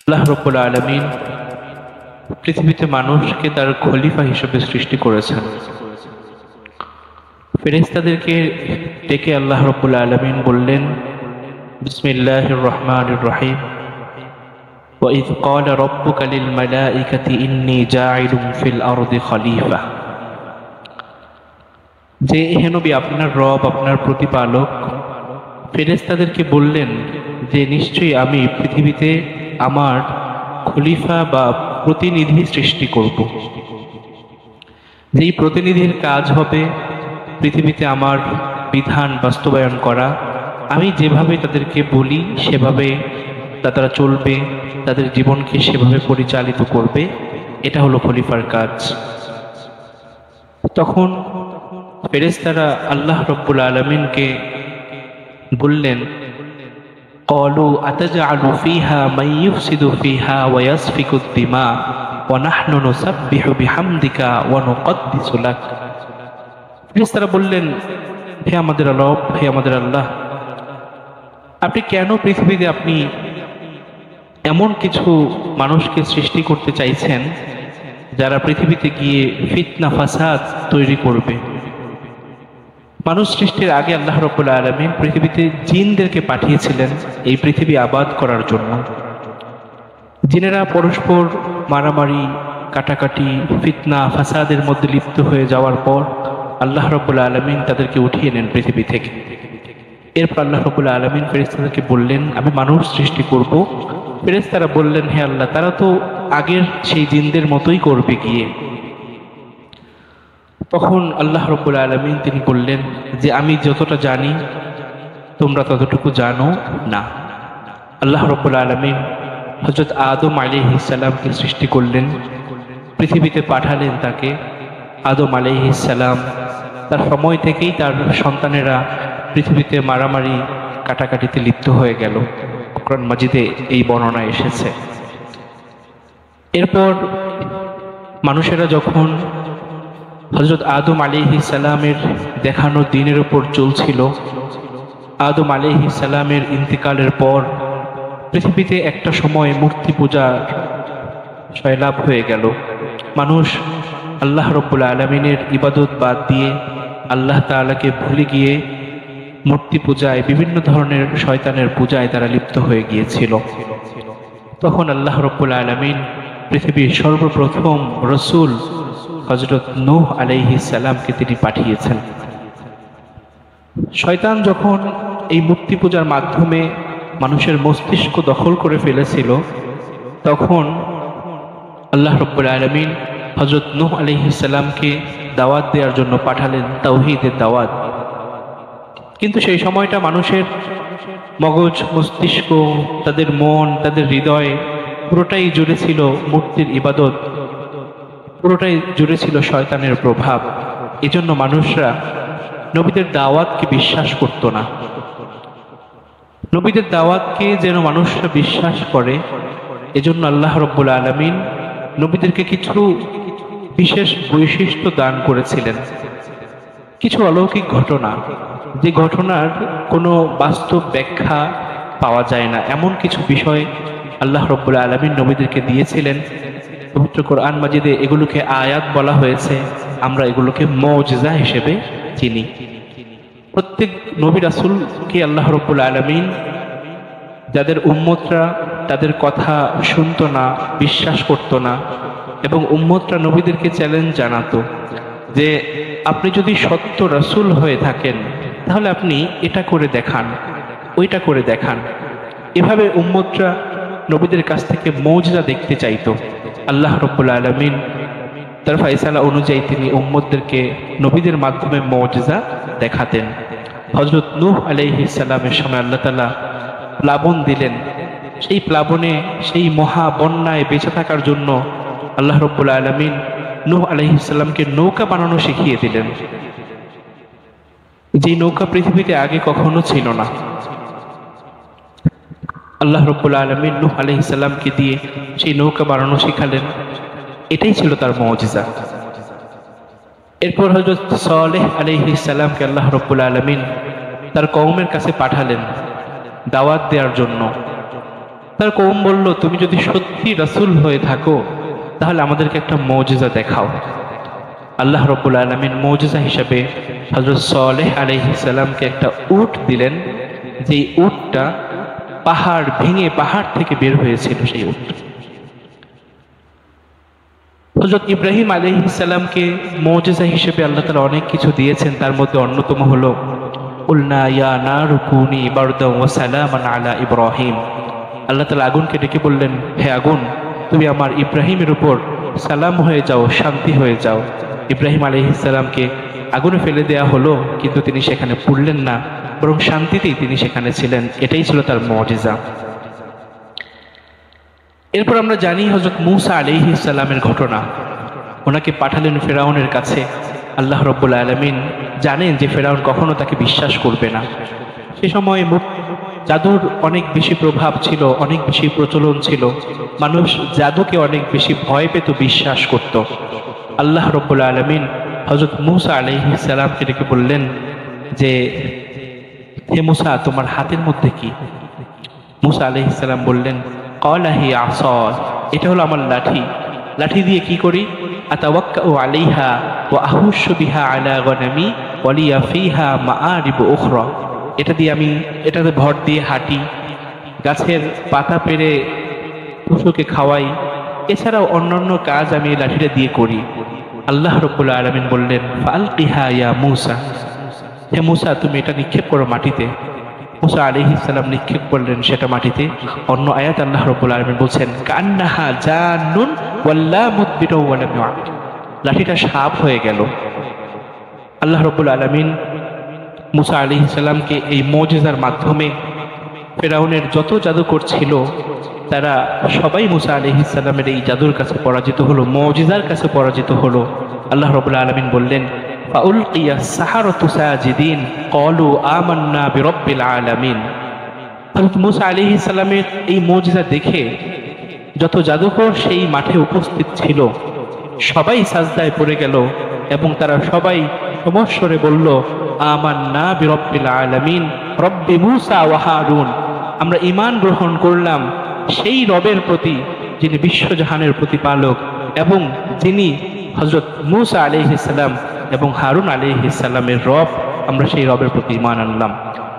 আল্লাহ রাব্বুল আলামিন পৃথিবীতে মানুষকে তার খলিফা হিসেবে সৃষ্টি করেছেন। ফেরেশতাদেরকে ডেকে আল্লাহ রাব্বুল আলামিন বললেন, বিসমিল্লাহির রহমানির রহিম, وَإِذْ قَالَ رَبُّكَ لِلْمَلَائِكَةِ إِنِّي جَاعِلٌ فِي الْأَرْضِ خَلِيفَةً। যে হে নবী, আপনার রব, আপনার প্রতিপালক ফেরেশতাদেরকে বললেন যে নিশ্চয়ই আমি পৃথিবীতে আমার খলিফা বা প্রতিনিধি সৃষ্টি করব। যেই প্রতিনিধির কাজ হবে পৃথিবীতে আমার বিধান বাস্তবায়ন করা। আমি যেভাবে তাদেরকে বলি সেভাবে তারা চলবে, তাদের জীবনকে সেভাবে পরিচালিত করবে। এটা হলো খলিফার কাজ। তখন ফেরেশতারা আল্লাহ রাব্বুল আলামিনকে বললেন, قالوا أتجعل فيها من يفسد فيها ويسفك الدماء ونحن نسبح بحمدك ونقدس لك। ফেরেশতারা বললেন, হে আমাদের রব, হে আমাদের আল্লাহ, আপনি কেন পৃথিবীতে আপনি এমন কিছু মানুষকে সৃষ্টি করতে চাইছেন যারা পৃথিবীতে গিয়ে ফিতনা ফাসাদ তৈরি করবে। মানুষ সৃষ্টির আগে আল্লাহ রাব্বুল আলামিন পৃথিবীতে জিনদেরকে পাঠিয়েছিলেন এই পৃথিবী আবাদ করার জন্য। জিনেরা পরস্পর মারামারি, কাটাকাটি, ফিতনা ফাসাদের মধ্যে লিপ্ত হয়ে যাওয়ার পর আল্লাহ রাব্বুল আলামিন তাদেরকে উঠিয়ে নেন পৃথিবী থেকে। এরপর আল্লাহ রাব্বুল আলামিন ফেরেশতাদেরকে বললেন, আমি মানুষ সৃষ্টি করব। ফেরেশতারা বললেন, হে আল্লাহ, তারা তো আগের সেই জিনদের মতোই করবে গিয়ে। তখন আল্লাহ রাব্বুল আলামিন তিনি বললেন যে আমি যতটা জানি তোমরা ততটুকু জানো না। আল্লাহ রাব্বুল আলামিন হযরত আদম আলাইহিস সালামকে সৃষ্টি করলেন, পৃথিবীতে পাঠালেন তাকে। আদম আলাইহিস সালাম তার সময় থেকেই তার সন্তানেরা পৃথিবীতে মারামারি কাটাকাটিতে লিপ্ত হয়ে গেল। কোরআন মাজিদে এই বর্ণনা এসেছে। এরপর মানুষেরা যখন হযরত আদম আলাইহিস সালামের দেখানো দিনের উপর চলছিল, আদম আলাইহিস সালামের ইন্তেকালের পর পৃথিবীতে একটা সময় মূর্তি পূজার সয়লাভ হয়ে গেল। মানুষ আল্লাহ রাব্বুল আলামিনের ইবাদত বাদ দিয়ে আল্লাহ তাআলাকে ভুলে গিয়ে মূর্তি পূজায়, বিভিন্ন ধরনের শয়তানের পূজায় তারা লিপ্ত হয়ে গিয়েছিল। তখন আল্লাহ রাব্বুল আলামিন পৃথিবীর সর্বপ্রথম রাসূল হযরত নূহ আলাইহিস সালামকে তিনি পাঠিয়েছেন। শয়তান যখন এই মূর্তি পূজার মাধ্যমে মানুষের মস্তিষ্ক দখল করে ফেলেছিল, তখন আল্লাহ রাব্বুল আলামিন হযরত নূহ আলাইহিস সালামকে দাওয়াত দেওয়ার জন্য পাঠালেন, তাওহীদের দাওয়াত। কিন্তু সেই সময়টা মানুষের মগজ, মস্তিষ্ক, তাদের মন, তাদের হৃদয় পুরোটাই জুড়ে ছিল মূর্তির ইবাদত, পুরোটাই জুড়ে ছিল শয়তানের প্রভাব। এজন্য মানুষরা নবীদের দাওয়াতকে বিশ্বাস করত না। নবীদের দাওয়াতকে যেন মানুষরা বিশ্বাস করে, এজন্য আল্লাহ রাব্বুল আলামিন নবীদেরকে কিছু বিশেষ বৈশিষ্ট্য দান করেছিলেন, কিছু অলৌকিক ঘটনা, যে ঘটনার কোনো বাস্তব ব্যাখ্যা পাওয়া যায় না, এমন কিছু বিষয় আল্লাহ রাব্বুল আলামিন নবীদেরকে দিয়েছিলেন। পবিত্র কোরআন মাজিদে এগুলোকে আয়াত বলা হয়েছে, আমরা এগুলোকে মুজিজা হিসেবে চিনি। প্রত্যেক নবী রাসূলকে আল্লাহ রাব্বুল আলামিন যাদের উম্মতরা তাদের কথা শুনতো না, বিশ্বাস করতো না, এবং উম্মতরা নবীদেরকে চ্যালেঞ্জ জানাতো যে আপনি যদি সত্য রাসূল হয়ে থাকেন তাহলে আপনি এটা করে দেখান, ওইটা করে দেখান। এভাবে উম্মতরা নবীদের কাছ থেকে মুজিজা দেখতে চাইতো। আল্লাহ রাব্বুল আলামিন তার ফয়সালা অনুযায়ী তিনি উম্মতদেরকে নবীদের মাধ্যমে মুজিজা দেখাতেন। হযরত নূহ আলাইহিস সালামের সময় আল্লাহ তাআলা প্লাবন দিলেন। সেই প্লাবনে, সেই মহা বন্যায় বেঁচে থাকার জন্য আল্লাহ রাব্বুল আলামিন নূহ আলাইহিস সালামকে নৌকা বানানো শিখিয়ে দিলেন, যে নৌকা পৃথিবীতে আগে কখনো ছিল না। আল্লাহ রাব্বুল আলামিন নূহ আলাইহিস সালামকে দিয়ে সেই নৌকা বানানো শিখালেন। এটাই ছিল তার মুজিজা। এরপর হযরত সালেহ আলাইহিস সালামকে আল্লাহ রাব্বুল আলামিন তার কওমের কাছে পাঠালেন দাওয়াত দেওয়ার জন্য। তার কওম বলল, তুমি যদি সত্যি রাসূল হয়ে থাকো তাহলে আমাদেরকে একটা মুজিজা দেখাও। আল্লাহ রাব্বুল আলামিন মুজিজা হিসেবে হযরত সালেহ আলাইহিস সালামকে একটা উট দিলেন, যেই উটটা পাহাড় ভেঙে পাহাড় থেকে বের হয়েছিল। সেই উট হযরত ইব্রাহিম আলাইহিস সালামকে মুজিজা হিসেবে আল্লাহ তাআলা অনেক কিছু দিয়েছেন। তার মধ্যে অন্যতম হলো কুলনা ইয়া নারু কুনি বারদান ওয়া সালামান আলা ইব্রাহিম। আল্লাহ তাআলা আগুনকে ডেকে বললেন, হে আগুন, তুমি আমার ইব্রাহিমের উপর সালাম হয়ে যাও, শান্তি হয়ে যাও। ইব্রাহিম আলাইহিস সালামকে আগুনে ফেলে দেয়া হলো, কিন্তু তিনি সেখানে পুড়লেন না, বরং শান্তিতেই তিনি সেখানে ছিলেন। এটাই ছিল তার মুজিজা। এরপর আমরা জানি হযরত মূসা আলাইহিস সালামের ঘটনা। ওনাকে পাঠালেন ফেরাউনের কাছে। আল্লাহ রাব্বুল আলামিন জানেন যে ফেরাউন কখনো তাকে বিশ্বাস করবে না। সে সময় জাদুর অনেক বেশি প্রভাব ছিল, অনেক বেশি প্রচলন ছিল। মানুষ জাদুকে অনেক বেশি ভয় পেত, বিশ্বাস করত। আল্লাহ রাব্বুল আলামিন হযরত মূসা আলাইহিস সালামকে ডেকে বললেন যে, হে মূসা, তোমার হাতের মধ্যে কি? মূসা আলাইহিস সালাম বললেন, ক্বালা হিয়া আসায়, এটা হলো আমার লাঠি। লাঠি দিয়ে কি করি? আতাওয়াক্কাউ আলাইহা ওয়া আহুশু বিহা আলা গনামি ওয়া লিয়া ফিহা মাআরিব উখরা। এটা দিয়ে আমি এটাতে ভর দিয়ে হাঁটি, গাছের পাতা পেড়ে পশুকে খাওয়াই, এছাড়াও অন্যান্য কাজ আমি এই লাঠিটা দিয়ে করি। আল্লাহ রাব্বুল আলামিন বললেন, ফালকিহা ইয়া মূসা, হে মূসা, তুমি এটা নিক্ষেপ করো মাটিতে। মূসা আলাইহিস সালাম নিক্ষেপ করলেন সেটা মাটিতে। অন্য আয়াত আল্লাহ রাব্বুল আলামিন বলছেন, কান্নাহা জান্নুন ওয়াল্লা মুদবিরু ওয়া লাম ইউআদ। লাঠিটা সাপ হয়ে গেল। আল্লাহ রাব্বুল আলামিন মূসা আলাইহিস সালামকে এই মুজিজার মাধ্যমে ফেরাউনের যত জাদুকর ছিল তারা সবাই মূসা আলাইহিস সালামের এই জাদুর কাছে পরাজিত হলো, মুজিজার কাছে পরাজিত হলো। আল্লাহ রাব্বুল আলামিন বললেন, ফাউলকিয়া সাহারাতু সাজিদিন ক্বালু আমান্না বিরাব্বিল আলামিন। হযরত মূসা আলাইহিস সালামের এই মুজিজা দেখে যত জাদুকর সেই মাঠে উপস্থিত ছিল সবাই সাজদায় পড়ে গেল এবং তারা সবাই সমস্বরে বলল, আমান্না বিরাব্বিল আলামিন রব্বি মূসা ওয়া হারুন। আমরা ঈমান গ্রহণ করলাম সেই রবের প্রতি যিনি বিশ্বজাহানের প্রতিপালক এবং যিনি হযরত মূসা আলাইহিস সালাম এবং হারুন আলাইহিস সালামের রব। আমরা সেই রবের প্রতি ঈমান আনলাম।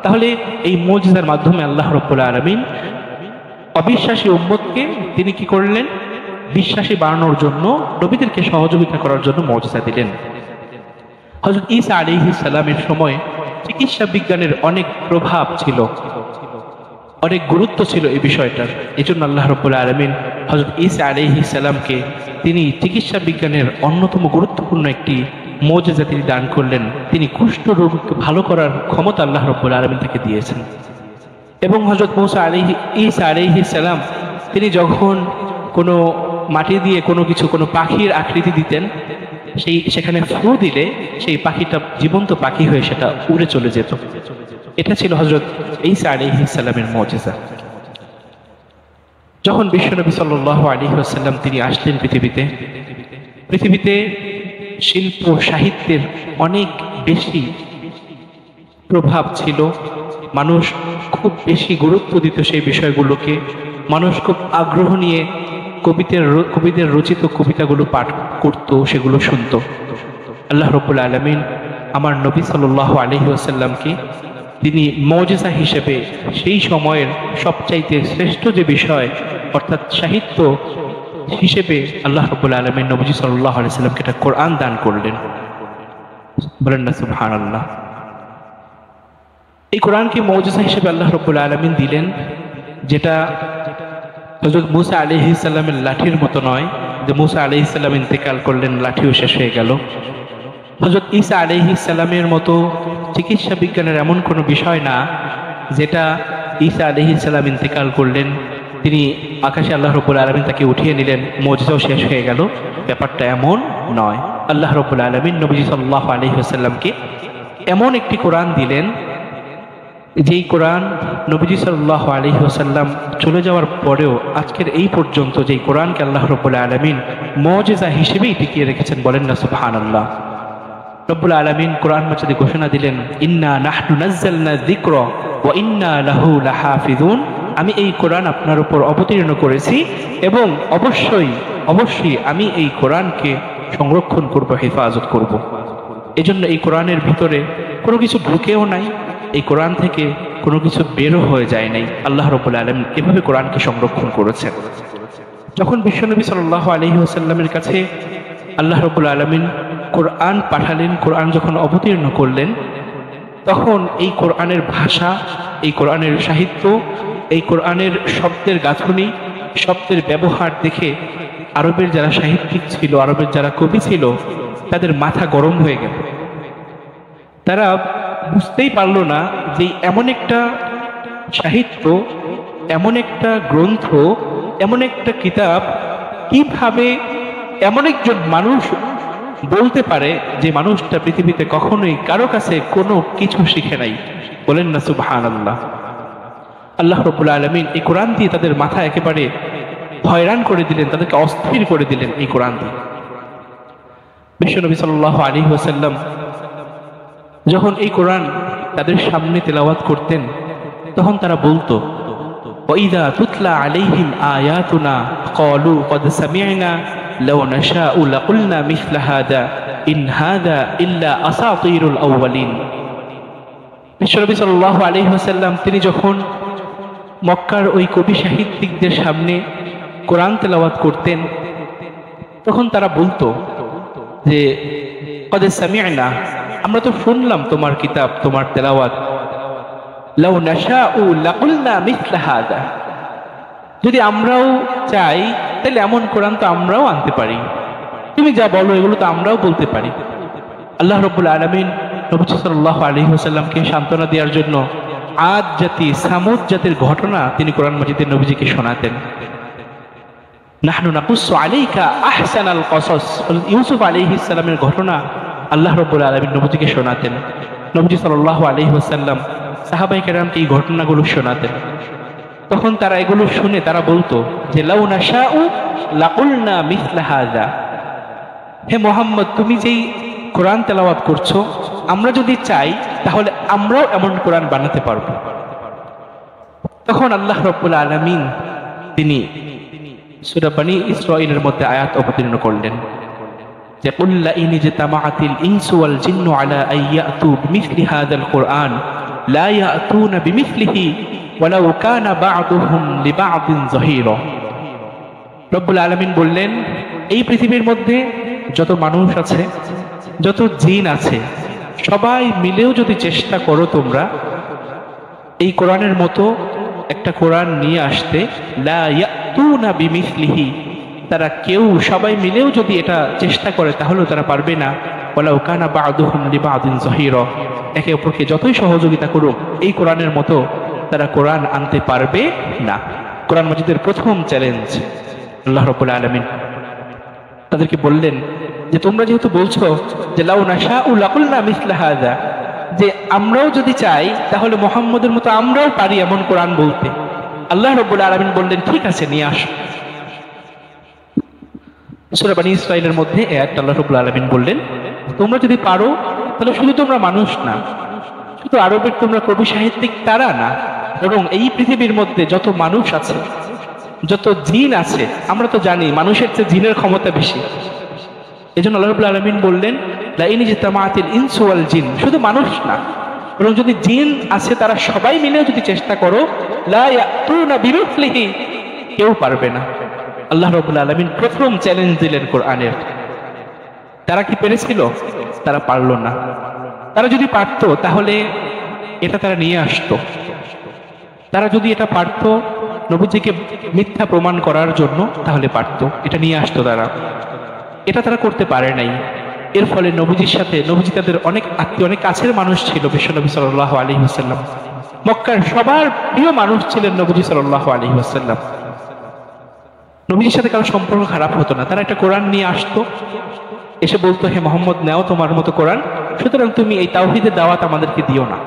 তাহলে এই মুজিজার মাধ্যমে আল্লাহ রাব্বুল আলামিন অবিশ্বাসী উম্মতকে তিনি কি করলেন? বিশ্বাসী বানানোর জন্য, নবীদেরকে সহযোগিতা করার জন্য মুজিজা দিলেন। হযরত ঈসা আলাইহিস সালামের সময় চিকিৎসা বিজ্ঞানের অনেক প্রভাব ছিল, অনেক গুরুত্ব ছিল এই বিষয়টার। এই জন্য আল্লাহ রাব্বুল আলামিন হযরত ঈসা আলাইহিস সালামকে তিনি চিকিৎসা বিজ্ঞানের অন্যতম গুরুত্বপূর্ণ একটি মুজিজা তিনি দান করলেন। তিনি কুষ্ঠ রোগকে ভালো করার ক্ষমতা আল্লাহ রাব্বুল আলামিন তাকে দিয়েছেন। এবং হযরত ঈসা আলাইহিস সালাম তিনি যখন কোনো মাটি দিয়ে কোনো পাখির আকৃতি দিতেন, সেখানে ফু দিলে সেই পাখিটা জীবন্ত পাখি হয়ে সেটা উড়ে চলে যেত। এটা ছিল হযরত ঈসা আলাইহিস সালামের মুজিজা। যখন বিশ্বনবী সাল্লাল্লাহু আলাইহি ওয়াসাল্লাম তিনি আসলেন পৃথিবীতে শিল্প সাহিত্যের অনেক বেশি প্রভাব ছিল। মানুষ খুব বেশি গুরুত্ব দিত সেই বিষয়গুলোকে। মানুষ খুব আগ্রহ নিয়ে কবিদের রচিত কবিতাগুলো পাঠ করত, সেগুলো শুনত। আল্লাহ রাব্বুল আলামিন আমার নবী সাল্লাল্লাহু আলাইহি ওয়াসাল্লামকে তিনি মুজিজা হিসেবে সেই সময়ের সবচাইতে শ্রেষ্ঠ যে বিষয় অর্থাৎ সাহিত্য হিসেবে আল্লাহ রাব্বুল আলামিন নবী সাল্লাল্লাহু আলাইহি ওয়াসাল্লামকে একটা কোরআন দান করলেন। বলেন না সুবহানাল্লাহ। এই কোরআনকে মুজিজা হিসেবে আল্লাহ রাব্বুল আলামিন দিলেন, যেটা হযরত মূসা আলাইহিস সালামের লাঠির মতো নয় যে মূসা আলাইহিস সালাম ইন্তেকাল করলেন, লাঠিও শেষ হয়ে গেল। হযরত ঈসা আলাইহিস সালামের মতো চিকিৎসা বিজ্ঞানের এমন কোনো বিষয় না যেটা ঈসা আলাইহিস সালাম ইন্তেকাল করলেন, তিনি আকাশে আল্লাহ রাব্বুল আলামিন তাকে উঠিয়ে নিলেন, মুজিজাও শেষ হয়ে গেল। ব্যাপারটা এমন নয়। আল্লাহ রাব্বুল আলামিন নবী সাল্লাল্লাহু আলাইহি ওয়াসাল্লামকে এমন একটি কোরআন দিলেন, যেই কোরআন নবীজি সাল্লাল্লাহু আলাইহি ওয়াসাল্লাম চলে যাওয়ার পরেও আজকের এই পর্যন্ত যেই কোরআনকে আল্লাহ রাব্বুল আলামিন মুজিজা হিসেবেই টিকিয়ে রেখেছেন। বলেন না সুবহানাল্লাহ। রব্বুল আলামিন কোরআন মাজিদে ঘোষণা দিলেন, ইন্না নাহনু নাযালনা যিকরা ওয়া ইন্না লাহু লাহাফিজুন। আমি এই কোরআন আপনার উপর অবতীর্ণ করেছি এবং অবশ্যই অবশ্যই আমি এই কোরআনকে সংরক্ষণ করব, হেফাজত করব। এজন্য এই কোরআনের ভিতরে কোনো কিছু ঢুকেও নাই, এই কোরআন থেকে কোনো কিছু বেরো হয়ে যায় নাই। আল্লাহ রাব্বুল আলামিন এভাবে কোরআনকে সংরক্ষণ করেছেন। যখন বিশ্বনবী সাল্লাল্লাহু আলাইহি ওয়াসাল্লামের কাছে আল্লাহ রাব্বুল আলামিন কোরআন পাঠালেন, কোরআন যখন অবতীর্ণ করলেন, তখন এই কোরআনের ভাষা, এই কোরআনের সাহিত্য, এই কোরআনের শব্দের গাঁথনি, শব্দের ব্যবহার দেখে আরবের যারা সাহিত্যিক ছিল, আরবের যারা কবি ছিল, তাদের মাথা গরম হয়ে গেল। তারা বুঝতেই পারলো না যে এমন একটা সাহিত্য, এমন একটা গ্রন্থ, এমন একটা কিতাব কিভাবে এমন একজন মানুষ বলতে পারে যে মানুষটা পৃথিবীতে কখনোই কারো কাছে কোনো কিছু শিখে নাই। বলেন না সুবহানাল্লাহ। আল্লাহ রাব্বুল আলামিন এই কোরআন দিয়ে তাদের মাথা একেবারে হয়রান করে দিলেন, তাদেরকে অস্থির করে দিলেন এই কোরআন দিয়ে। বিশ্বনবী সাল্লাল্লাহু আলাইহি ওয়াসাল্লাম যখন এই কোরআন তাদের সামনে তেলাওয়াত করতেন, তখন তারা বলতো, ওয়াইদা তুতলা আলাইহিম আয়াতুনা ক্বালু ক্বাদ সামি'না লাউ নাশাউ লাকুলনা মিসলা হাদা ইন হাদা ইল্লা আসাতিরুল আউয়ালিন। বিশ্বনবী সাল্লাল্লাহু আলাইহি ওয়াসাল্লাম তিনি যখন মক্কার ওই কবি সাহিত্যিকদের সামনে কোরআন তেলাওয়াত করতেন, তখন তারা বলতো যে ক্বাদ সামি'না, আমরা তো শুনলাম তোমার কিতাব, তোমার তেলাওয়াত, লাউ নাশাউ লাকুলনা মিসলা হাদা, যদি আমরাও চাই তাহলে এমন কোরআন তো আমরাও আনতে পারি, তুমি যা বলো এগুলো তো আমরাও বলতে পারি। আল্লাহ রাব্বুল আলামিন নবী সাল্লাল্লাহু আলাইহি ওয়াসাল্লামকে সান্ত্বনা দেওয়ার জন্য আদ জাতি, সামুদ জাতির ঘটনা তিনি কোরআন মাজিদে নবীজিকে শোনাতেন। নাহনু নাকুসু আলাইকা আহসানাল কসস, ইউসুফ আলাইহিস সালামের ঘটনা আল্লাহ রাব্বুল আলামিন নবীজিকে শোনাতেন। নবী সাল্লাল্লাহু আলাইহি ওয়াসাল্লাম সাহাবায়ে কেরামকে এই ঘটনাগুলো শোনাতেন। তখন তারা এগুলো শুনে তারা বলতো যে লাউ নাশাউ লাকুলনা মিসলা হাযা, হে মুহাম্মদ তুমি যেই কোরআন তেলাওয়াত করছো, আমরা যদি চাই তাহলে আমরাও এমন কোরআন বানাতে পারবো। তখন আল্লাহ রাব্বুল আলামিন তিনি সূরা বনী ইসরাঈলের মধ্যে আয়াত অবতীর্ণ করলেন যে কুল লা ইন ইজতামাআতিল ইনসু ওয়াল জিন্নু আলা আন ইয়াতু বিমিসলি হাযাল কুরআন লা ইয়াতুনা বিমিসলিহি ওয়ালাউ কানা বা'দুহুম লিবা'দিন যাহিরা। রব্বুল আলামিন বললেন, এই পৃথিবীর মধ্যে যত মানুষ আছে, যত জিন আছে, সবাই মিলেও যদি চেষ্টা করো তোমরা এই কোরআনের মতো একটা কোরআন নিয়ে আসতে, লা ইয়াতুনা বিমিসলিহি, তারা কেউ সবাই মিলেও যদি এটা চেষ্টা করে তাহলেও তারা পারবে না। ওয়ালাউ কানা বা'দুহুম লিবা'দিন যাহিরা, একে অপরকে যতই সহযোগিতা করুক এই কোরআনের মতো তারা কোরআন আনতে পারবে না। কোরআন মাজিদের প্রথম চ্যালেঞ্জ আল্লাহ রাব্বুল আলামিন তাদেরকে বললেন যে তোমরা যেহেতু বলছো যে লাউ নাশাউ লাকুলনা মিসলা হাযা, যে আমরাও যদি চাই তাহলে মুহাম্মদের মতো আমরাও পারি এমন কোরআন বলতে। আল্লাহ রাব্বুল আলামিন বললেন ঠিক আছে, নিয়ে আসো। সূরা বনী ইসরাঈলের মধ্যে আয়াতটা আল্লাহ রাব্বুল আলামিন বললেন তোমরা যদি পারো তাহলে শুধু তোমরা মানুষ না, শুধু আরবের তোমরা কবি সাহিত্যিক তারা না, এবং এই পৃথিবীর মধ্যে যত মানুষ আছে, যত জিন আছে, আমরা তো জানি মানুষের চেয়ে জিনের ক্ষমতা বেশি। এজন্য আল্লাহ রাব্বুল আলামিন বললেন লা ইন ইজতামাআতিল ইনসু ওয়াল জিন, শুধু মানুষ না বরং যদি জিন আছে তারা সবাই মিলেও যদি চেষ্টা করো, লা ইয়াতুনা বিমিসলিহি, কেউ পারবে না। আল্লাহ রাব্বুল আলামিন প্রথম চ্যালেঞ্জ দিলেন কোরআনের। তারা কি পেরেছিল? তারা পারল না। তারা যদি পারত তাহলে এটা তারা নিয়ে আসতো। তারা যদি এটা পারত নবীজিকে মিথ্যা প্রমাণ করার জন্য, তাহলে পারত, এটা নিয়ে আসতো তারা। এটা তারা করতে পারে নাই। এর ফলে নবীজির সাথে, নবীজি তাদের অনেক আত্মীয়, অনেক কাছের মানুষ ছিল বিশ্বনবী সাল্লাল্লাহু আলাইহি ওয়াসাল্লাম। মক্কার সবার প্রিয় মানুষ ছিলেন নবীজি সাল্লাল্লাহু আলাইহি ওয়াসাল্লাম। নবীজির সাথে কারো সম্পর্ক খারাপ হতো না। তারা একটা কোরআন নিয়ে আসতো, এসে বলতো হে মুহাম্মদ নাও তোমার মতো কোরআন, সুতরাং তুমি এই তাওহীদের দাওয়াত আমাদেরকে দিও না।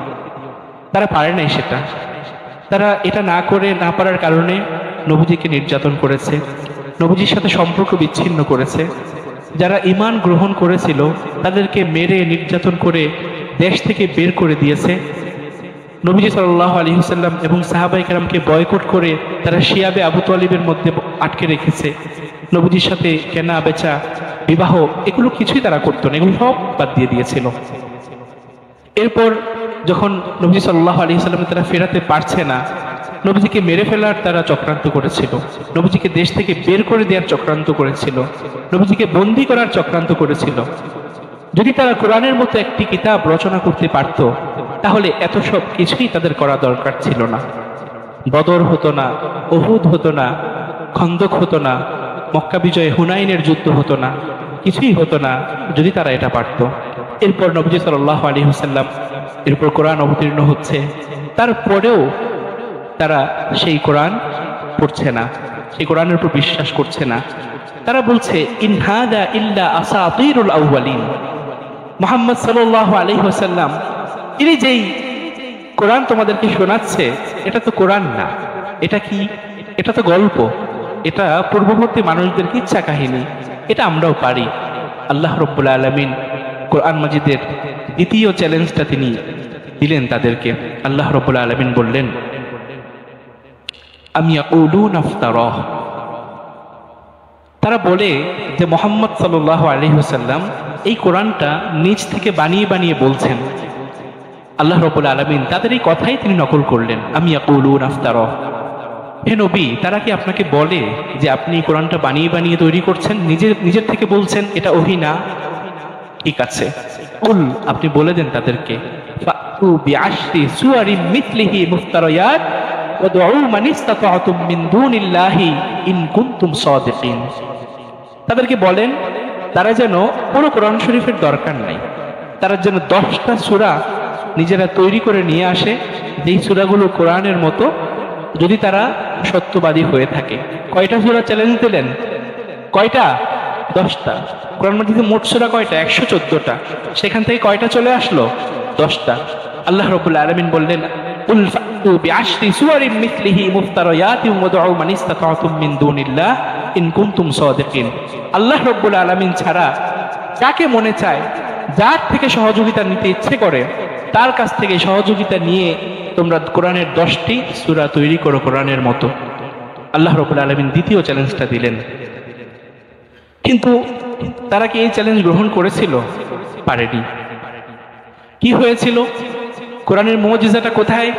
তারা পারে নাই সেটা। তারা এটা না করে, না পারার কারণে নবীজিকে নির্যাতন করেছে, নবীজির সাথে সম্পর্ক বিচ্ছিন্ন করেছে। যারা ঈমান গ্রহণ করেছিল তাদেরকে মেরে নির্যাতন করে দেশ থেকে বের করে দিয়েছে। নবীজি সাল্লাল্লাহু আলাইহি ওয়াসাল্লাম এবং সাহাবায়ে কেরামকে বয়কট করে তারা শিয়াবে আবু তালিবের মধ্যে আটকে রেখেছে। নবীজির সাথে কেনা বেচা বিবাহ এগুলো কিছুই তারা করতো না, এগুলো সব বাদ দিয়ে দিয়েছিল। এরপর যখন নবীজি সাল্লাল্লাহু আলাইহি ওয়াসাল্লাম তারা ফেরাতে পারছে না, নবীজিকে মেরে ফেলার তারা চক্রান্ত করেছিল, নবীজিকে দেশ থেকে বের করে দেওয়ার চক্রান্ত করেছিল, নবীজিকে বন্দী করার চক্রান্ত করেছিল। যদি তারা কোরআনের মতো একটি কিতাব রচনা করতে পারত, তাহলে এত সব কিছুই তাদের করা দরকার ছিল না। বদর হতো না, উহুদ হতো না, খন্দক হতো না, মক্কা বিজয়ে হুনাইনের যুদ্ধ হতো না, কিছুই হতো না যদি তারা এটা পারত। এরপর নবীজি সাল্লাল্লাহু আলাইহি ওয়াসাল্লাম এরপর কোরআন অবতীর্ণ হচ্ছে, তারপরেও তারা সেই কোরআন পড়ছে না, সেই কোরআনের উপর বিশ্বাস করছে না। তারা বলছে ইন হাদা ইল্লা আসাতিরুল আউয়ালিন, মুহাম্মদ সাল্লাল্লাহু আলাইহি ওয়াসাল্লাম তিনি যেই কোরআন তোমাদেরকে শোনাচ্ছে এটা তো কোরআন না, এটা কি? এটা তো গল্প, এটা পূর্ববর্তী মানুষদের কিচ্ছা কাহিনী, এটা আমরাও পারি। আল্লাহ রাব্বুল আলামিন কোরআন মাজিদের দ্বিতীয় চ্যালেঞ্জটা তিনি দিলেন তাদেরকে। আল্লাহ রাব্বুল আলামিন বললেন আম ইয়াকুলুনা ইফতারাহ, তারা বলে যে মুহাম্মদ সাল্লাল্লাহু আলাইহি ওয়াসাল্লাম এই কোরআনটা নিজ থেকে বানিয়ে বানিয়ে বলছেন। আল্লাহ রাব্বুল আলামিন তাদের এই কথাই তিনি নকল করলেন, আম ইয়াকুলুনা ইফতারাহ। হে নবী, তারা কি আপনাকে বলে যে আপনি কোরআনটা বানিয়ে বানিয়ে তৈরি করছেন, নিজের থেকে বলছেন এটা ওহী না? ঠিক আছে, কুল আপনি বলে দেন তাদেরকে ফাতু বিআশরি সুওয়ারিম মিথলিহি মুফতারিয়াত ওয়াদউ মান ইসতাতা'তুম মিন দুনিল্লাহি ইন কুনতুম সাদিকিন। তাদেরকে বলেন তারা যেন পুরো কোরআন শরীফের দরকার নাই, তারা যেন 10টা সূরা নিজেরা তৈরি করে নিয়ে আসে, যেই সূরাগুলো কোরআনের মতো, যদি তারা সত্যবাদী হয়ে থাকে। কয়টা সূরা চ্যালেঞ্জ দিলেন? কয়টা? 10টা। কোরআন মাজিদে মোট সূরা কয়টা? 114টা। সেখান থেকে কয়টা চলে আসলো? 10টা। আল্লাহ রাব্বুল আলামিন বললেন কুল ফাতু বিআশরি সুওয়ারিম মিথলিহি মুফতারিয়াতিন ওয়াদউ মান ইসতাতা'তুম মিন দুনিল্লাহ ইন কুনতুম সাদিকিন। আল্লাহ রাব্বুল আলামিন ছাড়া যাকে মনে চায়, যার থেকে সহযোগিতা নিতে ইচ্ছে করে, তার কাছ থেকে সহযোগিতা নিয়ে তোমরা কোরআনের 10টি সূরা তৈরি করো কোরআনের মতো। আল্লাহ রাব্বুল আলামিন দ্বিতীয় চ্যালেঞ্জটা দিলেন। কিন্তু তারা কি এই চ্যালেঞ্জ গ্রহণ করেছিল? পারেনি। কি হয়েছিল? কোরআনের মুজিজাটা কোথায়?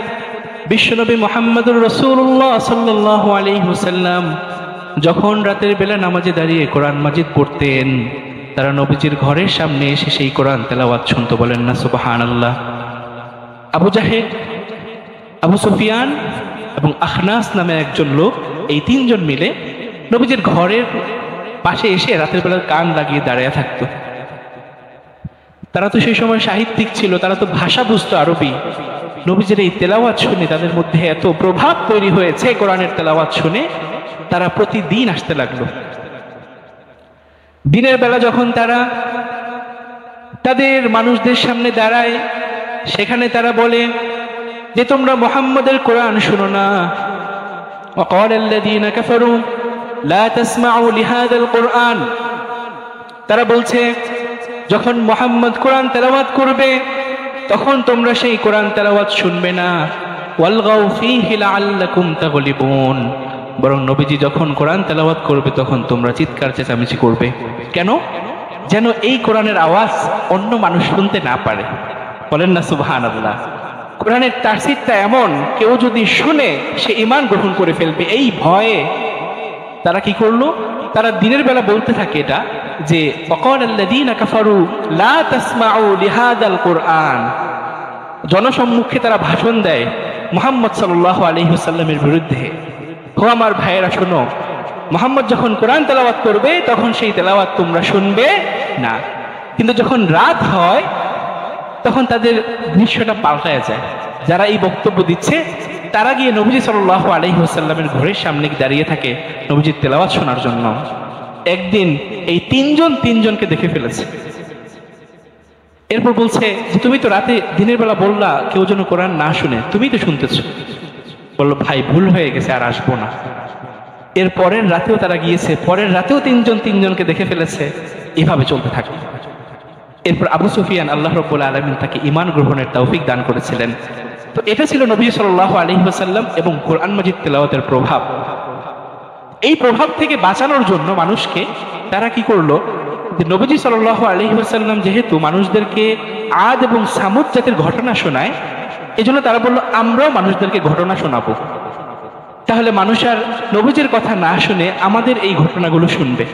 বিশ্বনবী মুহাম্মদুর রাসূলুল্লাহ সাল্লাল্লাহু আলাইহি ওয়াসাল্লাম যখন রাতের বেলা নামাজে দাঁড়িয়ে কোরআন মাজিদ পড়তেন, তারা নবীজির ঘরের সামনে এসে সেই কোরআন তেলাওয়াত শুনতো। বলেন না সুবহানাল্লাহ। আবু জাহেল, আবু সুফিয়ান এবং আখনাস নামে একজন লোক, এই তিনজন মিলে নবীজির ঘরের পাশে এসে রাতের বেলা কান লাগিয়ে দাঁড়িয়ে থাকতো। তারা তো সেই সময় সাহিত্যিক ছিল, তারা তো ভাষা বুঝতো আরবি। নবীজির এই তেলাওয়াত শুনে তাদের মধ্যে এত প্রভাব তৈরি হয়েছে, কোরআনের তেলাওয়াত শুনে তারা প্রতিদিন আসতে লাগলো। দিনের বেলা যখন তারা তাদের মানুষদের সামনে দাঁড়ায়, সেখানে তারা বলে যে তোমরা মুহাম্মদের কোরআন শুনো না। ওয়াকালা আল্লাযীনা কাফারু লা তাসমাউ লিহাযাল কুরআন, তারা বলছে যখন মুহাম্মদ কোরআন তেলাওয়াত করবে তখন তোমরা সেই কোরআন তেলাওয়াত শুনবে না। ওয়ালগাউ ফীহি লাআল্লাকুম তাগলিবুন, বরং নবীজি যখন কোরআন তেলাওয়াত করবে তখন তোমরা চিৎকার চেঁচামেচি করবে। কেন? যেন এই কোরআনের আওয়াজ অন্য মানুষ শুনতে না পারে। বলেন না সুবহানাল্লাহ। কোরআনের তাফসীরটা এমন, কেউ যদি শুনে সে ঈমান গ্রহণ করে ফেলবে, এই ভয়ে তারা কি করলো? তারা দিনের বেলা বলতে থাকে এটা যে ওয়াকালা আল্লাযীনা কাফারু লা তাসমাউ লিহাযাল কুরআন, জনসম্মুখে তারা ভাষণ দেয় মুহাম্মদ সাল্লাল্লাহু আলাইহি ওয়াসাল্লামের বিরুদ্ধে। ও আমার ভাইয়েরা শোনো, মুহাম্মদ যখন কোরআন তেলাওয়াত করবে তখন সেই তেলাওয়াত তোমরা শুনবে না। কিন্তু যখন রাত হয় তখন তাদের দৃশ্যটা পাল্টায় যায়। যারা এই বক্তব্য দিচ্ছে তারা গিয়ে নবীজি সাল্লাল্লাহু আলাইহি ওয়াসাল্লামের ঘরের সামনে দাঁড়িয়ে থাকে নবীজির তেলাওয়াত শোনার জন্য। একদিন এই তিনজনকে দেখে ফেলেছে। এরপর বলছে যে তুমি তো রাতে দিনের বেলা বললা কেউ যেন কোরআন না শুনে, তুমি তো শুনতেছো। বললো ভাই ভুল হয়ে গেছে, আর আসবো না। এর পরের রাতেও তারা গিয়েছে, পরের রাতেও তিনজনকে দেখে ফেলেছে। এভাবে চলতে থাকে। এরপর আবু সুফিয়ান আল্লাহ রাব্বুল আলামিন তাকে ঈমান গ্রহণের তৌফিক দান করেছিলেন। তো এটা ছিল নবী সাল্লাল্লাহু আলাইহি ওয়াসাল্লাম এবং কোরআন মাজিদ তেলাওয়াতের প্রভাব। এই প্রভাব থেকে বাঁচানোর জন্য মানুষকে তারা কি করলো, যে নবীজি সাল্লাল্লাহু আলাইহি ওয়াসাল্লাম যেহেতু মানুষদেরকে আদ এবং সামুদ জাতির ঘটনা শোনায়, এজন্য তারা বলল আমরাও মানুষদেরকে ঘটনা শোনাবো। তাহলে মানুষ আর নবীজির কথা না শুনে আমাদের এই ঘটনাগুলো শুনবে,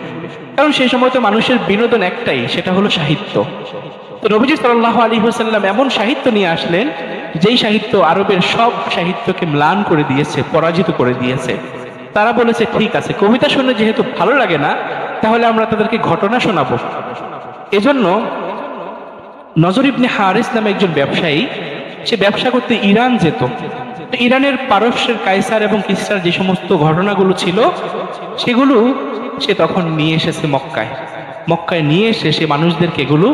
কারণ সেই সময় তো মানুষের বিনোদন একটাই, সেটা হলো সাহিত্য। তো নবীজি সাল্লাল্লাহু আলাইহি ওয়াসাল্লাম এমন সাহিত্য নিয়ে আসলেন যেই সাহিত্য আরবের সব সাহিত্যকে ম্লান করে দিয়েছে, পরাজিত করে দিয়েছে। তারা বলেছে ঠিক আছে, কবিতা শুনে যেহেতু ভালো লাগে না, তাহলে আমরা তাদেরকে ঘটনা শোনাবো। এজন্য নজর ইবনে হারিস নামে একজন ব্যবসায়ী, সে ব্যবসা করতে ইরান যেত। ইরানের পারস্যের কায়সার এবং কিসরার যে সমস্ত ঘটনাগুলো ছিল সেগুলো সে তখন নিয়ে এসেছে মক্কায় নিয়ে এসে সে মানুষদেরকে এগুলো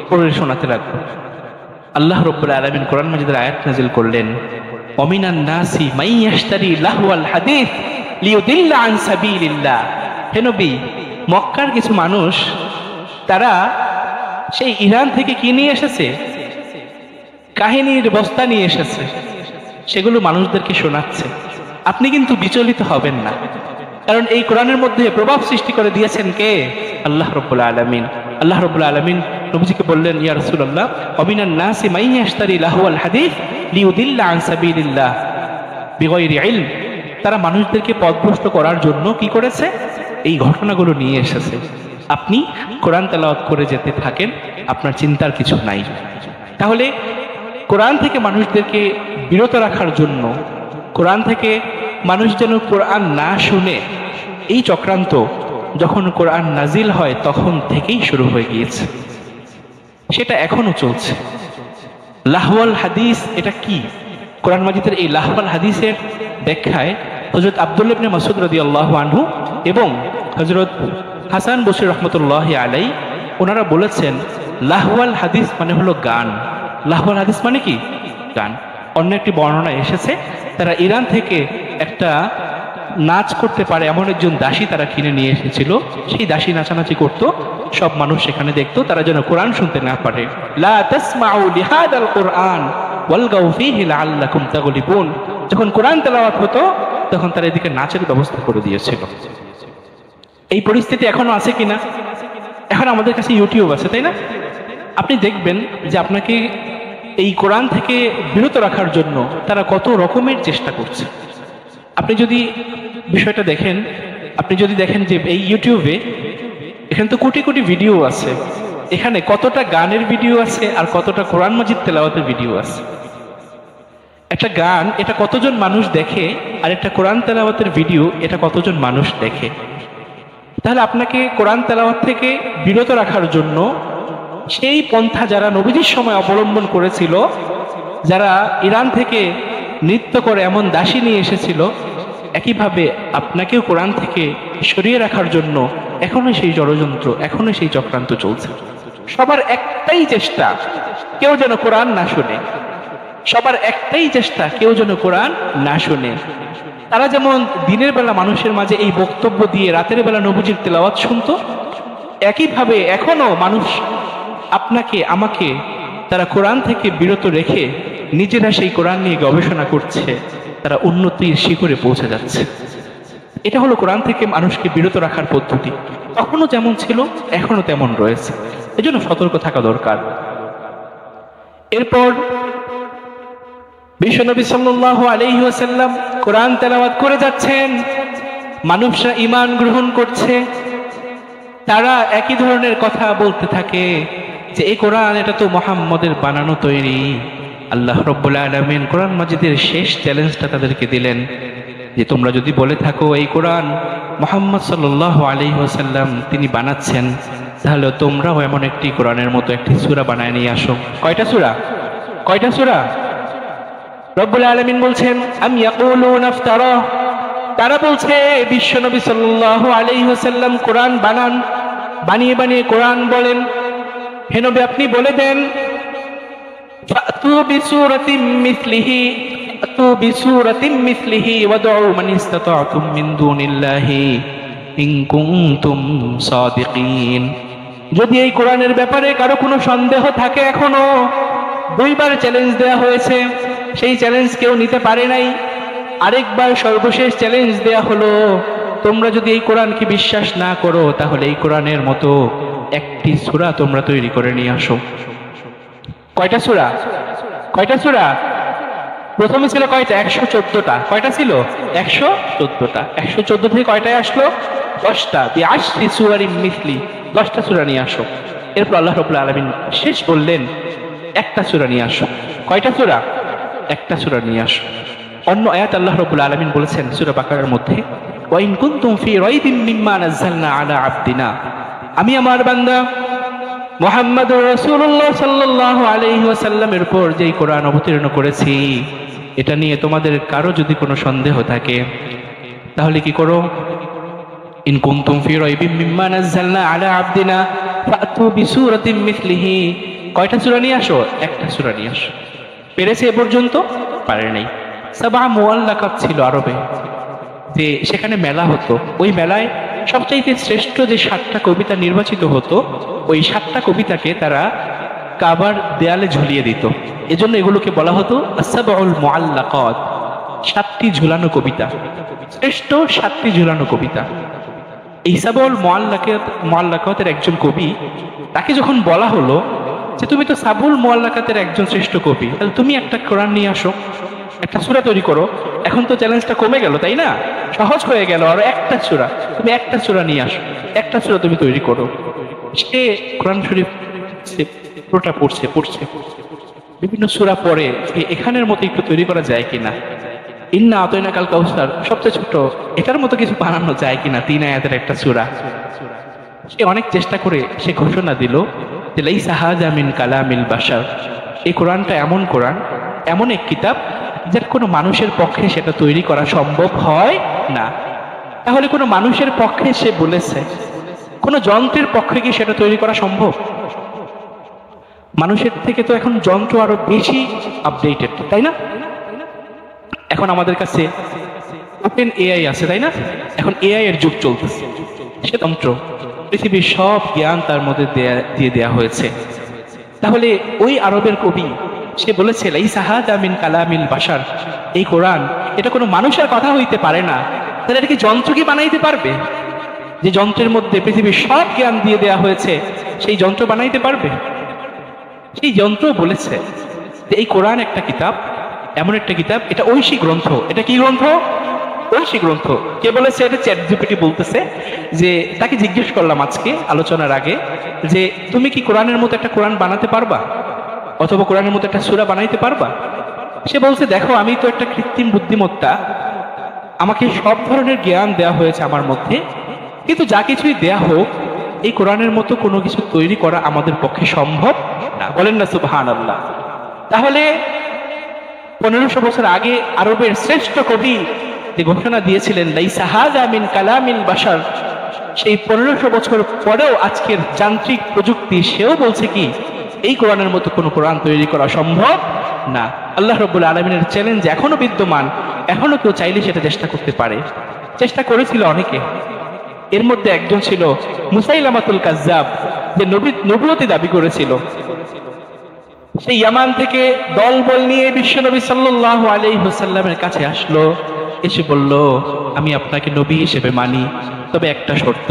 পড়ে শোনাতে লাগলো। আল্লাহ রাব্বুল আলামিন কোরআন মাজিদের আয়াত নাযিল করলেন, ওয়ামিনান নাসি মাই ইয়াশতারি লাহওয়াল হাদিস লিয়ুদিল্লা আন সাবিলিল্লাহ। হে নবী, মক্কার কিছু মানুষ তারা সেই ইরান থেকে কি নিয়ে এসেছে, কাহিনীর বস্তা নিয়ে এসেছে, সেগুলো মানুষদেরকে শোনাচ্ছে। আপনি কিন্তু বিচলিত হবেন না, কারণ এই কোরআনের মধ্যে প্রভাব সৃষ্টি করে দিয়েছেন কে? আল্লাহ রাব্বুল আলামিন। আল্লাহ রাব্বুল আলামিন নবীজিকে বললেন, ইয়া রাসূলুল্লাহ, ওয়ামিনান নাসি মান ইয়াশতারি লাহওয়াল হাদিস লিয়ুদিল্লা আন সাবিলিল্লাহ বিগাইরি ইলম। তারা মানুষদেরকে পথভ্রষ্ট করার জন্য কি করেছে? এই ঘটনাগুলো নিয়ে এসেছে। আপনি কোরআন তেলাওয়াত করে যেতে থাকেন, আপনার চিন্তার কিছু নাই। তাহলে কোরআন থেকে মানুষদেরকে বিরত রাখার জন্য, কোরআন থেকে মানুষ যেন কোরআন না শুনে, এই চক্রান্ত যখন কোরআন নাজিল হয় তখন থেকেই শুরু হয়ে গিয়েছে, সেটা এখনো চলছে। লাহওয়াল হাদিস এটা কি? কোরআন মাজিদের এই লাহওয়াল হাদিসের ব্যাখ্যায় হযরত আব্দুল্লাহ ইবনে মাসউদ রাদিয়াল্লাহু আনহু এবং হযরত হাসান বসরি রাহমাতুল্লাহি আলাইহি ওনারা বলেছেন, লাহওয়াল হাদিস মানে হলো গান। লাহওয়াল হাদিস মানে কি? গান। অন্য একটি বর্ণনা এসেছে, তারা ইরান থেকে একটা নাচ করতে পারে এমন একজন দাসী তারা কিনে নিয়ে এসেছিল। সেই দাসী নাচানাচি করতো, সব মানুষ সেখানে দেখতো, তারা যেন কোরআন শুনতে না পারে। লা তাসমাউ লিহাদাল কুরআন ওয়ালগাউ ফীহি লাআল্লাকুম তাগলিবুন। যখন কোরআন তেলাওয়াত হতো তখন তারা এদিকে নাচের ব্যবস্থা করে দিয়েছিল। এই পরিস্থিতি এখনো আছে কিনা? এখন আমাদের কাছে ইউটিউব আছে, তাই না? আপনি দেখবেন যে আপনাকে এই কোরআন থেকে বিরত রাখার জন্য তারা কত রকমের চেষ্টা করছে। আপনি যদি বিষয়টা দেখেন, আপনি যদি দেখেন যে এই ইউটিউবে এখানে তো কোটি কোটি ভিডিও আছে, এখানে কতটা গানের ভিডিও আছে আর কতটা কোরআন মাজিদ তেলাওয়াতের ভিডিও আছে। একটা গান এটা কতজন মানুষ দেখে, আর একটা কোরআন তেলাওয়াতের ভিডিও এটা কতজন মানুষ দেখে। তাহলে আপনাকে কোরআন তেলাওয়াত থেকে বিরত রাখার জন্য সেই পন্থা যারা নবীজির সময় অবলম্বন করেছিল, যারা ইরান থেকে নৃত্য করে এমন দাসী নিয়ে এসেছিল, একইভাবে আপনাকেও কোরআন থেকে সরিয়ে রাখার জন্য এখনো সেই ষড়যন্ত্র, এখনো সেই চক্রান্ত চলছে। সবার একটাই চেষ্টা, কেউ যেন কোরআন না শুনে। সবার একটাই চেষ্টা, কেউ যেন কোরআন না শুনে। তারা যেমন দিনের বেলা মানুষের মাঝে এই বক্তব্য দিয়ে রাতের বেলা নবীজির তেলাওয়াত শুনতো, একইভাবে এখনো মানুষ আপনাকে আমাকে তারা কোরআন থেকে বিরত রেখে নিজেরা সেই কোরআন নিয়ে গবেষণা করছে, তারা উন্নতির শিখরে পৌঁছে যাচ্ছে। এটা হলো কোরআন থেকে মানুষকে বিরত রাখার পদ্ধতি। তখনও যেমন ছিল এখনো তেমন রয়েছে, এজন্য সতর্ক থাকা দরকার। এরপর বিশ্বনবী সাল্লাল্লাহু আলাইহি ওয়াসাল্লাম কোরআন তেলাওয়াত করে যাচ্ছেন, মানুষরা ঈমান গ্রহণ করছে। তারা একই ধরনের কথা বলতে থাকে যে এই কোরআন এটা তো মুহাম্মদের বানানো তৈরি। আল্লাহ রাব্বুল আলামিন কোরআন মাজিদের শেষ চ্যালেঞ্জটা তাদেরকে দিলেন যে তোমরা যদি বলে থাকো এই কোরআন মুহাম্মদ সাল্লাল্লাহু আলাইহি ওয়াসাল্লাম তিনি বানাচ্ছেন, তাহলে তোমরাও এমন একটি কোরআনের মতো একটি সূরা বানায় নিয়ে আসো। কয়টা সূরা? কয়টা সূরা? রব্বুল আলামিন বলছেন আম ইয়াকুলুনা ইফতারা, তারা বলছে বিশ্বনবী সাল্লাল্লাহু আলাইহি ওয়াসাল্লাম কোরআন বানান, বানিয়ে বানিয়ে কোরআন বলেন। হে নবী আপনি বলে দেন ফাতু বিসূরাতিন মিসলিহি, ফাতু বিসূরাতিন মিসলিহি ওয়াদউ মান ইসতাতা'তুম মিন দুনিল্লাহি ইন কুনতুম সাদিকিন। যদি এই কোরআনের ব্যাপারে কারো কোনো সন্দেহ থাকে, এখনো 2বার চ্যালেঞ্জ দেয়া হয়েছে, সেই চ্যালেঞ্জ কেউ নিতে পারে নাই। আরেকবার সর্বশেষ চ্যালেঞ্জ দেয়া হলো, তোমরা যদি এই কোরআনকে বিশ্বাস না করো তাহলে এই কোরআনের মতো একটি সূরা তোমরা তৈরি করে নিয়ে আসো। কয়টা সূরা? কয়টা সূরা? প্রথমে ছিল কয়টা? 114টা। কয়টা ছিল? 114টা। 114 থেকে কয়টায় আসলো? 10টা। বিআশরি সূরারিন মিসলি, 10টা সূরা নিয়ে আসো। এরপর আল্লাহ রাব্বুল আলামিন শেষ বললেন একটা সূরা নিয়ে আসো। কয়টা সূরা? একটা সূরা নিয়ে আসো। অন্য আয়াত আল্লাহ রাব্বুল আলামিন বলেছেন সূরা বাকারার মধ্যে, ওয়া ইন কুনতুম ফি রাইবিন মিম্মা নাযালনা আলা আবদিনা, আমি আমার বান্দা মুহাম্মদুর রাসূলুল্লাহ সাল্লাল্লাহু আলাইহি ওয়াসাল্লামের উপর যেই কোরআন অবতীর্ণ করেছি, এটা নিয়ে তোমাদের কারো যদি কোনো সন্দেহ থাকে তাহলে কি করো? ইন কুনতুম ফি রাইবিন মিম্মা নাযালনা আলা আবদিনা ফাতু বিসূরাতিন মিসলিহি, কয়টা সূরা নিয়ে আসো? একটা সূরা নিয়ে আসো। পেরেছে এ পর্যন্ত? পারে নাই। সাবা মুআল্লাকাত ছিল আরবে, যে সেখানে মেলা হতো, ওই মেলায় সবচাইতে শ্রেষ্ঠ যে 7টা কবিতা নির্বাচিত হতো, ওই 7টা কবিতাকে তারা কাবার দেয়ালে ঝুলিয়ে দিত। এজন্য এগুলোকে বলা হতো আসসাবাউল মুআল্লাকাত, 7টি ঝুলানো কবিতা, শ্রেষ্ঠ 7টি ঝুলানো কবিতা। এই সাবাউল মুআল্লাকাতের একজন কবি, তাকে যখন বলা হলো যে তুমি তো সাবুল মুআল্লাকাতের একজন শ্রেষ্ঠ কবি, তাহলে তুমি একটা কোরআন নিয়ে আসো, একটা সূরা তৈরি করো। এখন তো চ্যালেঞ্জটা কমে গেল, তাই না? সহজ হয়ে গেল। আর একটা সূরা, তুমি একটা সূরা নিয়ে আসো, একটা সূরা তুমি তৈরি করো। সে কোরআন শরীফ পুরোটা পড়ছে, বিভিন্ন সূরা পড়ে এখানের মতো একটু তৈরি করা যায় কিনা, ইন্না আতাইনাকাল কাউসার সবচেয়ে ছোট, এটার মতো কিছু বানানো যায় কিনা, 3 আয়াতের একটা সূরা। সে অনেক চেষ্টা করে সে ঘোষণা দিল যে লাইসা হাযা মিন কালামিল বাশার, এই কোরআনটা এমন কোরআন, এমন এক কিতাব যার কোনো মানুষের পক্ষে সেটা তৈরি করা সম্ভব হয় না। তাহলে কোনো মানুষের পক্ষে সে বলেছে, কোনো যন্ত্রের পক্ষে কি সেটা তৈরি করা সম্ভব? মানুষের থেকে তো এখন যন্ত্র আরো বেশি আপডেটেড, তাই না? এখন আমাদের কাছে ওপেন এআই আছে, তাই না? এখন এআই এর যুগ চলতেছে। সে যন্ত্র, পৃথিবীর সব জ্ঞান তার মধ্যে দিয়ে দেয়া হয়েছে। তাহলে ওই আরবের কবি সে বলেছে লাইসা হাযা মিন কালামিল বাশার, এই কোরআন এটা কোনো মানুষের কথা হইতে পারে না। তাহলে এটা কি যন্ত্র কি বানাইতে পারবে? যে যন্ত্রের মধ্যে পৃথিবীর সব জ্ঞান দিয়ে দেয়া হয়েছে, সেই যন্ত্র বানাইতে পারবে? সেই যন্ত্র বলেছে যে এই কোরআন একটা কিতাব, এমন একটা কিতাব, এটা ঐশী গ্রন্থ। এটা কি গ্রন্থ? ঐশী গ্রন্থ। কে বলেছে? এটা চ্যাটজিপিটি বলতেছে। যে তাকে জিজ্ঞেস করলাম আজকে আলোচনার আগে যে তুমি কি কোরআনের মতো একটা কোরআন বানাতে পারবা, অথবা কোরআনের মতো একটা সূরা বানাইতে পারবা? সে বলছে দেখো, আমি তো একটা কৃত্রিম বুদ্ধিমত্তা, আমাকে সব ধরনের জ্ঞান দেয়া হয়েছে আমার মধ্যে, কিন্তু যা কিছুই দেয়া হোক, এই কোরআনের মতো কোনো কিছু তৈরি করা আমাদের পক্ষে সম্ভব না। বলেন না সুবহানাল্লাহ। তাহলে 1500 বছর আগে আরবের শ্রেষ্ঠ কবি যে ঘোষণা দিয়েছিলেন লাইসা হাযা মিন কালামিল বাশার, সেই 1500 বছর পরেও আজকের যান্ত্রিক প্রযুক্তি সেও বলছে কি এই কোরআনের মতো কোনো কোরআন তৈরি করা সম্ভব না। আল্লাহ রাব্বুল আলামিনের চ্যালেঞ্জ এখনো বিদ্যমান, এখনো কেউ চাইলে সেটা চেষ্টা করতে পারে। চেষ্টা করেছিল অনেকে, এর মধ্যে একজন ছিল মুসাইলামাতুল কাজ্জাব, যে নবুয়তি দাবি করেছিল। সেই ইয়ামান থেকে দলবল নিয়ে বিশ্বনবী সাল্লাল্লাহু আলাইহি ওয়াসাল্লামের কাছে আসলো, এসে বলল আমি আপনাকে নবী হিসেবে মানি, তবে একটা শর্ত,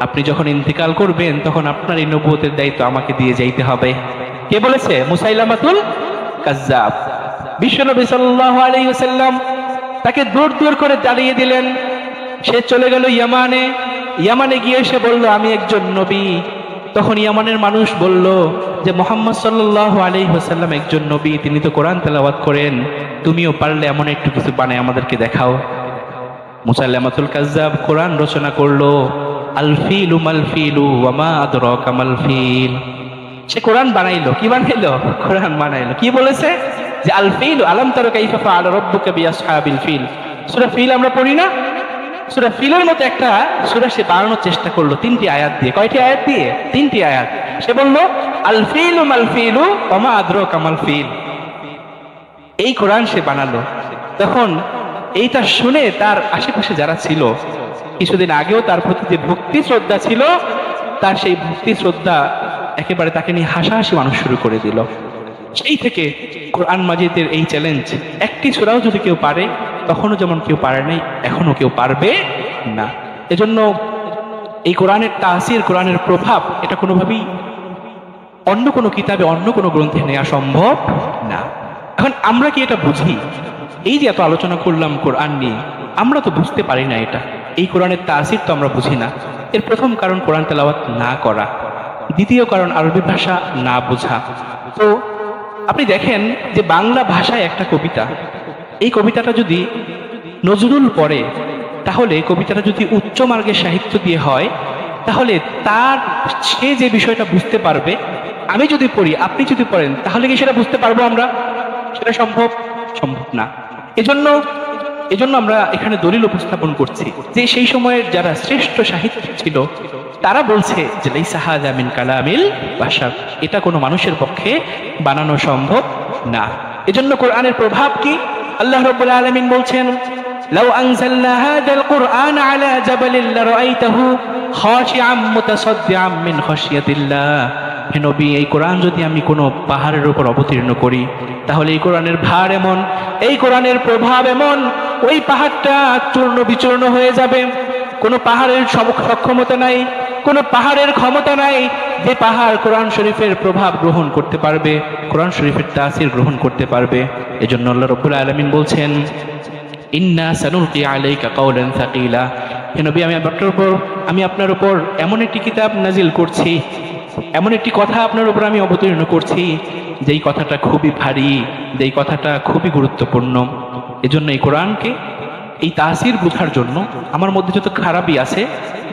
আপনি যখন ইন্তেকাল করবেন তখন আপনার এই নবুয়তের দায়িত্ব আমাকে দিয়ে যাইতে হবে। কে বলেছে? মুসাইলামাতুল কাজ্জাব। বিশ্বনবী সাল্লাল্লাহু আলাইহি ওয়াসাল্লাম তাকে দূর দূর করে দাঁড়িয়ে দিলেন। সে চলে গেল ইয়ামানে। ইয়ামানে গিয়ে সে বলল আমি একজন নবী। তখন ইয়ামানের মানুষ বলল যে মুহাম্মদ সাল্লাল্লাহু আলাইহি ওয়াসাল্লাম একজন নবী, তিনি তো কোরআন তেলাওয়াত করেন, তুমিও পারলে এমন একটু কিছু বানায় আমাদেরকে দেখাও। মুসাইলামাতুল কাজ্জাব কোরআন রচনা করলো, আল ফিলু মাল ফিলু ওয়া মা আদরাকা মাল ফিল। সে কোরআন বানাইলো। কি বানাইলো? কোরআন বানাইলো। কি বলেছে? যে আল ফিলু আলাম তারা কাইফা ফাআলা রাব্বুকা বিআসহাবিল ফিল। সূরা ফিল আমরা পড়ি না? সূরা ফিলের মতো একটা সূরা সে বানানোর চেষ্টা করলো 3টি আয়াত দিয়ে। কয়টি আয়াত দিয়ে? 3টি আয়াত। সে বলল আল ফিলু মাল ফিলু ওয়া মা আদরাকা মাল ফিল। এই কোরআন সে বানালো। তখন এইটা শুনে তার আশেপাশে যারা ছিল, কিছুদিন আগেও তার প্রতি যে ভক্তি শ্রদ্ধা ছিল, তার সেই ভক্তি শ্রদ্ধা একেবারে তাকে নিয়ে হাসাহাসি মানুষ শুরু করে দিল। সেই থেকে কোরআন মাজিদের এই চ্যালেঞ্জ, একটি সূরাও যদি কেউ পারে, তখনও যেমন কেউ পারে নাই, এখনো কেউ পারবে না। এজন্য এই কোরআনের তাসির, কোরআনের প্রভাব, এটা কোনোভাবেই অন্য কোনো কিতাবে, অন্য কোনো গ্রন্থে নেওয়া সম্ভব না। এখন আমরা কি এটা বুঝি? এই যে এত আলোচনা করলাম কোরআন নিয়ে, আমরা তো বুঝতে পারি না এটা। এই কোরআনের তাসির তো আমরা বুঝি না। এর প্রথম কারণ কোরআন তেলাওয়াত না করা, দ্বিতীয় কারণ আরবি ভাষা না বোঝা। তো আপনি দেখেন যে বাংলা ভাষায় একটা কবিতা, এই কবিতাটা যদি নজরুল পড়ে, তাহলে কবিতাটা যদি উচ্চ মার্গের সাহিত্য দিয়ে হয়, তাহলে তার সে যে বিষয়টা বুঝতে পারবে, আমি যদি পড়ি, আপনি যদি পড়েন, তাহলে কি সেটা বুঝতে পারবো আমরা? সেটা সম্ভব না। এজন্য আমরা এখানে দলিল উপস্থাপন করছি যে সেই সময়ের যারা শ্রেষ্ঠ সাহিত্য ছিল, তারা বলছে যে লাইসা হাযা মিন কালামিল বাশার, এটা কোনো মানুষের পক্ষে বানানো সম্ভব না। এজন্য কোরআনের প্রভাব কি? আল্লাহ রাব্বুল আলামিন বলছেন, লাউ আনজালনা হাযাল কুরআন আলা জাবালিন লারাআইতাহু খাশিআম মুতাসাদ্দিআম মিন খাশিয়াতিল্লাহ। হে নবী, এই কোরআন যদি আমি কোনো পাহাড়ের উপর অবতীর্ণ করি, তাহলে এই কোরআনের ভার এমন, এই কোরআনের প্রভাব এমন, ওই পাহাড়টা চূর্ণ বিচূর্ণ হয়ে যাবে। কোনো পাহাড়ের সক্ষমতা নাই, কোনো পাহাড়ের ক্ষমতা নাই যে পাহাড় কোরআন শরীফের প্রভাব গ্রহণ করতে পারবে, কোরআন শরীফের তাসির গ্রহণ করতে পারবে। এজন্য আল্লাহ রাব্বুল আলামিন বলছেন, ইন্না সানুলকি আলাইকা কাওলান সাকিলা। হে নবী, আমি আপনার উপর এমন একটি কিতাব নাজিল করছি, এমন একটি কথা আপনার উপর আমি অবতীর্ণ করছি, যেই কথাটা খুবই ভারী, যেই কথাটা খুবই গুরুত্বপূর্ণ। এজন্য এই কোরআনকে, এই তাসির বোঝার জন্য আমার মধ্যে যত খারাপই আছে,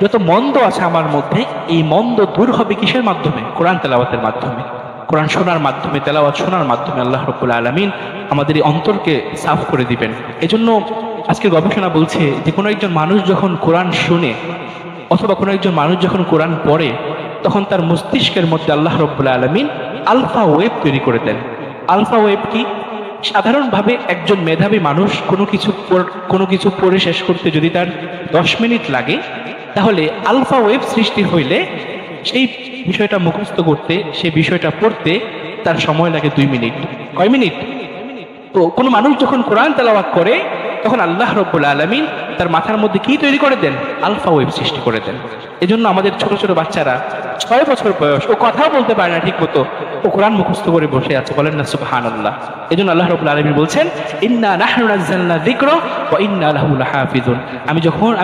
যত মন্দ আছে আমার মধ্যে, এই মন্দ দূর হবে কিসের মাধ্যমে? কোরআন তেলাওয়াতের মাধ্যমে, কোরআন শোনার মাধ্যমে, তেলাওয়াত শোনার মাধ্যমে আল্লাহ রাব্বুল আলামিন আমাদের এই অন্তরকে সাফ করে দিবেন। এজন্য আজকের গবেষণা বলছে যে কোনো একজন মানুষ যখন কোরআন শুনে, অথবা কোনো একজন মানুষ যখন কোরআন পড়ে, তখন তার মস্তিষ্কের মধ্যে আল্লাহ রাব্বুল আলামিন আলফা ওয়েভ তৈরি করে দেন। আলফা ওয়েভ কি? সাধারণভাবে একজন মেধাবী মানুষ কোনো কিছু পড়ে শেষ করতে যদি তার 10 মিনিট লাগে, তাহলে আলফা ওয়েভ সৃষ্টি হইলে সেই বিষয়টা মুখস্থ করতে, সেই বিষয়টা পড়তে তার সময় লাগে 2 মিনিট। কয় মিনিট? তো কোনো মানুষ যখন কোরআন তেলাওয়াত করে, তখন আল্লাহ রাব্বুল আলামিন তার মাথার মধ্যে কি তৈরি করে দেন? আলফা ওয়েভ সৃষ্টি করে দেন। এজন্য আমাদের ছোট ছোট বাচ্চারা 6 বছর বয়স, ও কথাও বলতে পারে না ঠিক মতো, ও কোরআন মুখস্থ করে বসে আছে, বলেন না সুবহানাল্লাহ। এজন্য আল্লাহ রাব্বুল আলামিন বলছেন, ইন্না নাহনু নাযালনা যিকরা ওয়া ইন্না লাহু লাহাফিজুন।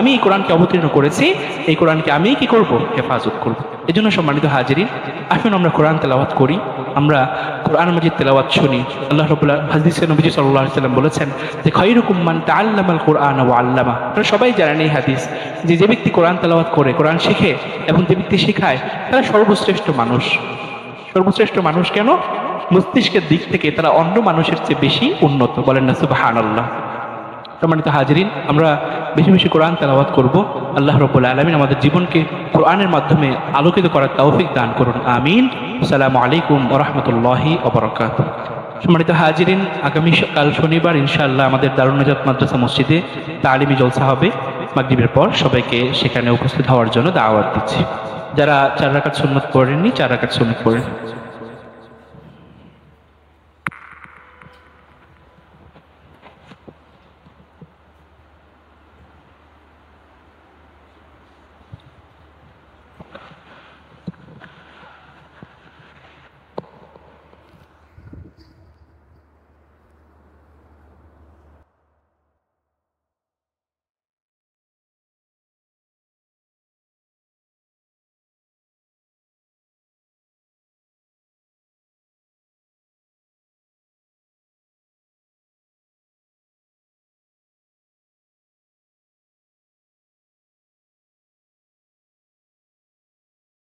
আমি এই কোরআনকে অবতীর্ণ করেছি, এই কোরআনকে আমি কি করব? হেফাজত করব। এজন্য সম্মানিত হাজিরিন, আসুন আমরা কোরআন তেলাওয়াত করি, আমরা কোরআন মাজিদ তেলাওয়াত শুনি। আল্লাহ রাব্বুল হাদিসে নবীজি সাল্লাল্লাহু আলাইহি ওয়াসাল্লাম বলেছেন যে খায়রুকুম মান তাআল্লামাল কুরআন ওয়া আল্লামা। আপনারা সবাই জানেন এই হাদিস, যে ব্যক্তি কোরআন তেলাওয়াত করে, কোরআন শিখে এবং যে ব্যক্তি শেখায়, তারা সর্বশ্রেষ্ঠ মানুষ। সর্বশ্রেষ্ঠ মানুষ কেন? মস্তিষ্কের দিক থেকে তারা অন্য মানুষের চেয়ে বেশি উন্নত, বলেন না সুবহানাল্লাহ। সম্মানিত হাজিরিন, আমরা বেশি বেশি কোরআন তেলাওয়াত করব। আল্লাহ রাব্বুল আলামিন আমাদের জীবনকে কোরআনের মাধ্যমে আলোকিত করার তৌফিক দান করুন, আমিন। আসসালামু আলাইকুম ওয়া রাহমাতুল্লাহি ওয়া বারাকাতুহু। সম্মানিত হাজিরিন, আগামীকাল শনিবার ইনশাআল্লাহ আমাদের দারুন নাজাত মাদ্রাসা মসজিদে তালিমি জলসা হবে মাগরিবের পর। সবাইকে সেখানে উপস্থিত হওয়ার জন্য দাওয়াত দিচ্ছি। যারা 4 রাকাত সুন্নাত পড়েননি, 4 রাকাত সুন্নাত পড়েন।